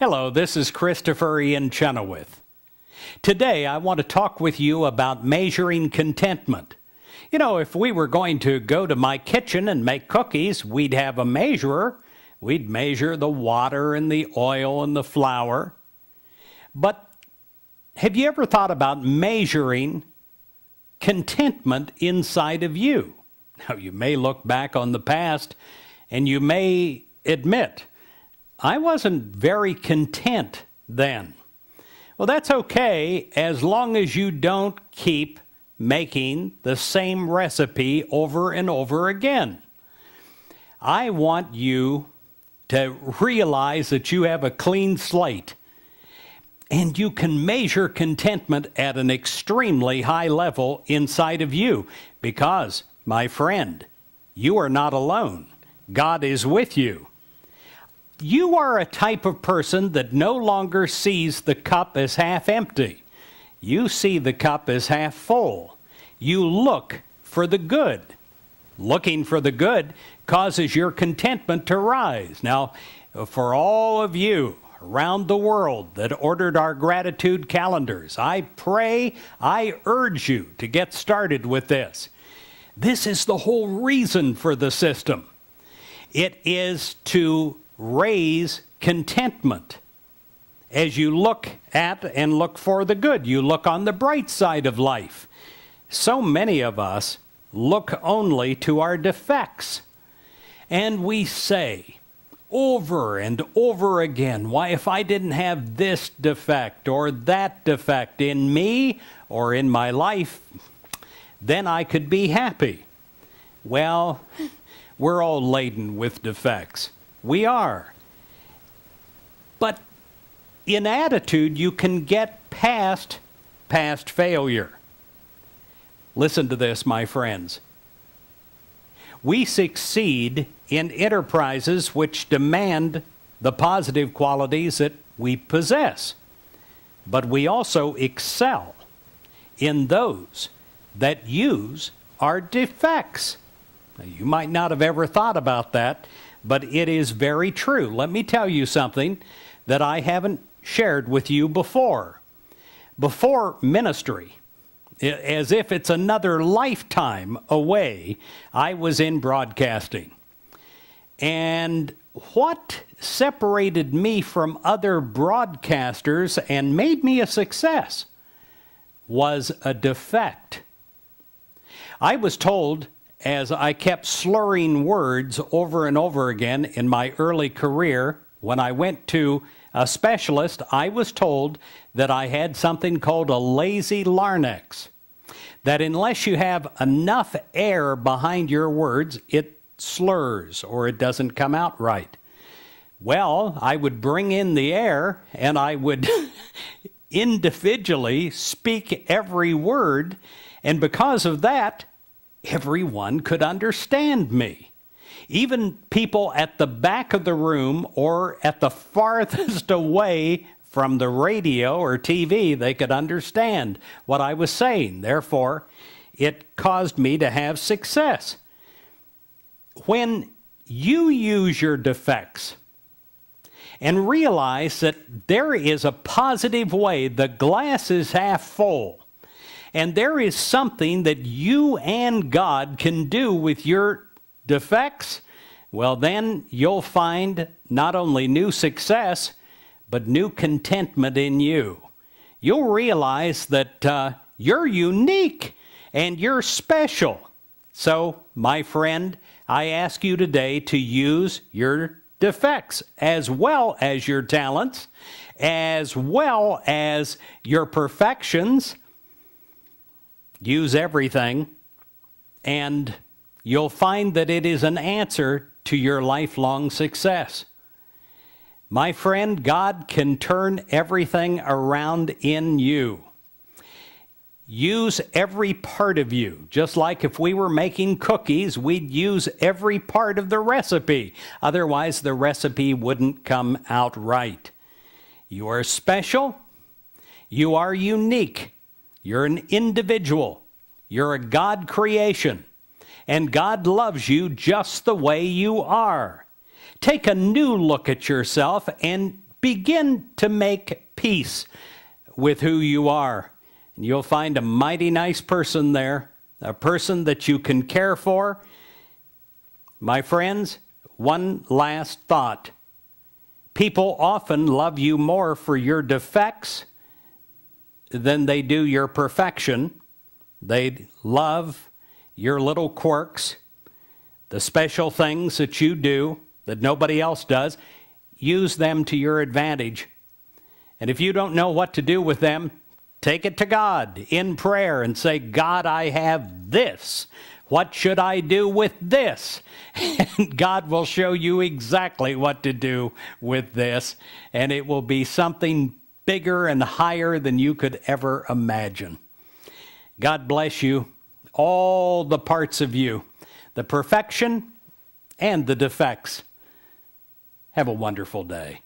Hello, this is Christopher Ian Chenoweth. Today I want to talk with you about measuring contentment. You know, if we were going to go to my kitchen and make cookies, we'd have a measurer. We'd measure the water and the oil and the flour. But have you ever thought about measuring contentment inside of you? Now, you may look back on the past and you may admit, I wasn't very content then. Well, that's okay as long as you don't keep making the same recipe over and over again. I want you to realize that you have a clean slate and you can measure contentment at an extremely high level inside of you because, my friend, you are not alone. God is with you. You are a type of person that no longer sees the cup as half empty. You see the cup as half full. You look for the good. Looking for the good causes your contentment to rise. Now, for all of you around the world that ordered our gratitude calendars, I urge you to get started with this. This is the whole reason for the system. It is to raise contentment. As you look at and look for the good, you look on the bright side of life. So many of us look only to our defects. And we say over and over again, why, if I didn't have this defect or that defect in me or in my life, then I could be happy. Well, we're all laden with defects. We are. But in attitude, you can get past failure. Listen to this, my friends. We succeed in enterprises which demand the positive qualities that we possess. But we also excel in those that use our defects. Now, you might not have ever thought about that, but it is very true. Let me tell you something that I haven't shared with you before. Before ministry, as if it's another lifetime away, I was in broadcasting. And what separated me from other broadcasters and made me a success was a defect. I was told, as I kept slurring words over and over again in my early career, when I went to a specialist, I was told that I had something called a lazy larynx, that unless you have enough air behind your words, it slurs or it doesn't come out right. Well, I would bring in the air and I would individually speak every word, and because of that, everyone could understand me. Even people at the back of the room or at the farthest away from the radio or TV, they could understand what I was saying. Therefore, it caused me to have success. When you use your defects and realize that there is a positive way, the glass is half full, and there is something that you and God can do with your defects, well, then you'll find not only new success, but new contentment in you. You'll realize that you're unique and you're special. So, my friend, I ask you today to use your defects as well as your talents, as well as your perfections. Use everything, and you'll find that it is an answer to your lifelong success. My friend, God can turn everything around in you. Use every part of you. Just like if we were making cookies, we'd use every part of the recipe. Otherwise, the recipe wouldn't come out right. You are special. You are unique. You're an individual. You're a God creation. And God loves you just the way you are. Take a new look at yourself and begin to make peace with who you are. And you'll find a mighty nice person there, a person that you can care for. My friends, one last thought. People often love you more for your defects than they do your perfection. They love your little quirks, the special things that you do that nobody else does. Use them to your advantage. And if you don't know what to do with them, take it to God in prayer and say, God, I have this. What should I do with this? And God will show you exactly what to do with this. And it will be something bigger and higher than you could ever imagine. God bless you, all the parts of you, the perfection and the defects. Have a wonderful day.